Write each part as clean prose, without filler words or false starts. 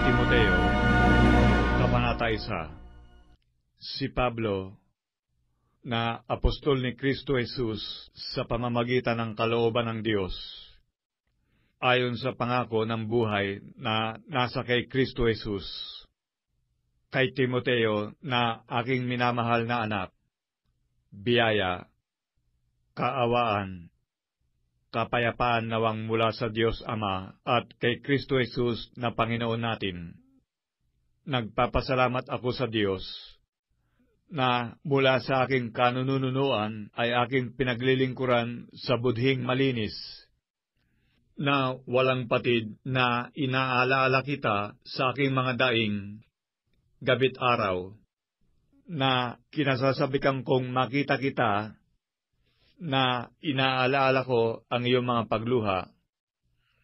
Timoteo, Kabanata 1. Si Pablo, na apostol ni Kristo Jesus sa pamamagitan ng kalooban ng Diyos, ayon sa pangako ng buhay na nasa kay Kristo Jesus, kay Timoteo na aking minamahal na anak, biyaya, kaawaan, kapayapaan nawang mula sa Diyos Ama at kay Kristo Jesus na Panginoon natin. Nagpapasalamat ako sa Diyos na mula sa aking kanununuan ay aking pinaglilingkuran sa budhing malinis, na walang patid na inaalaala kita sa aking mga daing, gabit araw, na kinasasabikan kong makita kita, na inaalaala ko ang iyong mga pagluha,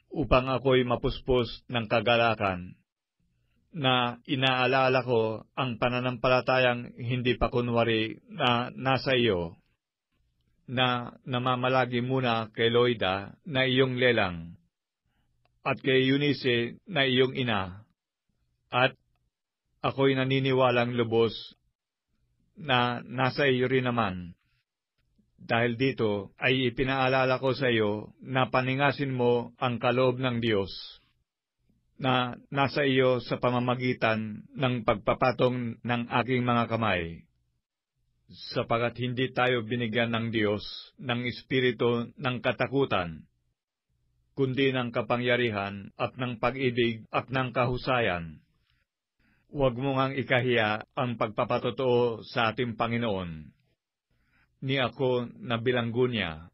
upang ako'y mapuspos ng kagalakan, na inaalaala ko ang pananampalatayang hindi pa kunwari na nasa iyo, na namamalagi muna kay Loida na iyong lelang, at kay Eunice na iyong ina, at ako'y naniniwalang lubos na nasa iyo rin naman. Dahil dito ay ipinaalala ko sa iyo na paningasin mo ang kaloob ng Diyos na nasa iyo sa pamamagitan ng pagpapatong ng aking mga kamay, sapagat hindi tayo binigyan ng Diyos ng espiritu ng katakutan, kundi ng kapangyarihan at ng pag-ibig at ng kahusayan. Huwag mo ngang ikahiya ang pagpapatotoo sa ating Panginoon, ni ako na bilanggo niya,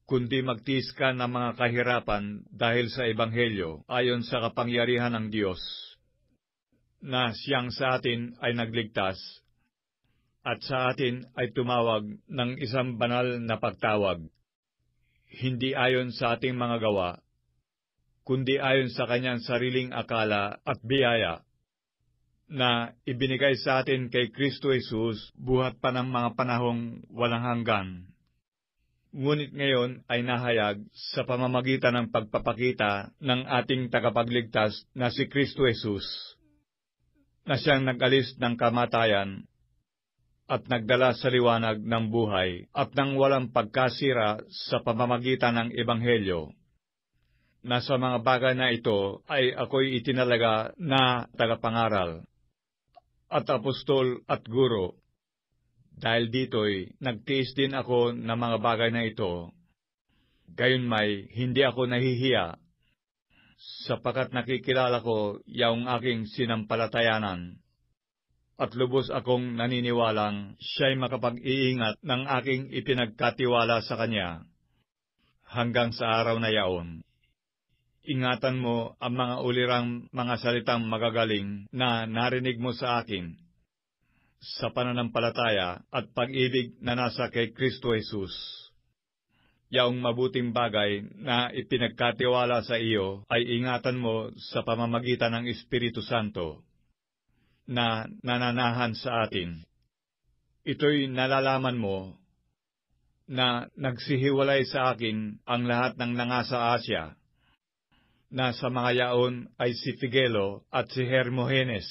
kundi magtiis ka ng mga kahirapan dahil sa Ebanghelyo ayon sa kapangyarihan ng Diyos, na siyang sa atin ay nagligtas, at sa atin ay tumawag ng isang banal na pagtawag, hindi ayon sa ating mga gawa, kundi ayon sa kanyang sariling akala at biyaya, na ibinigay sa atin kay Kristo Jesus buhat pa ng mga panahong walang hanggan. Ngunit ngayon ay nahayag sa pamamagitan ng pagpapakita ng ating tagapagligtas na si Kristo Jesus, na siyang nag-alis ng kamatayan at nagdala sa liwanag ng buhay at ng walang pagkasira sa pamamagitan ng Ebanghelyo, na sa mga bagay na ito ay ako'y itinalaga na tagapangaral at apostol at guro. Dahil dito'y nagtiis din ako ng mga bagay na ito. Gayunmay hindi ako nahihiya, sapagat nakikilala ko yaong aking sinampalatayanan, at lubos akong naniniwalang siya'y makapag-iingat ng aking ipinagkatiwala sa kanya hanggang sa araw na yaon. Ingatan mo ang mga ulirang mga salitang magagaling na narinig mo sa akin, sa pananampalataya at pag-ibig na nasa kay Kristo Jesus. Yaong mabuting bagay na ipinagkatiwala sa iyo ay ingatan mo sa pamamagitan ng Espiritu Santo na nananahan sa atin. Ito'y nalalaman mo na nagsihiwalay sa akin ang lahat ng nangasa Asya, na sa mga yaon ay si Figelo at si Hermogenes.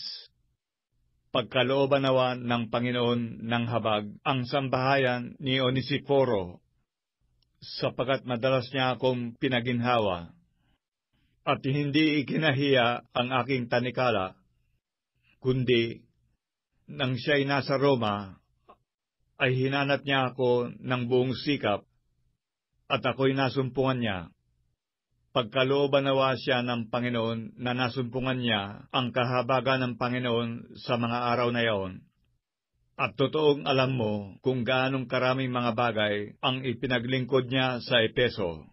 Pagkalooban nawa ng Panginoon ng habag ang sambahayan ni Onesiforo, sapagat madalas niya akong pinaginhawa, at hindi ikinahiya ang aking tanikala, kundi nang siya'y nasa Roma, ay hinanap niya ako ng buong sikap, at ako'y nasumpungan niya. Pagkalooban nawa siya ng Panginoon na nasumpungan niya ang kahabagan ng Panginoon sa mga araw na yaon. At totoong alam mo kung gaanong karaming mga bagay ang ipinaglingkod niya sa Epeso.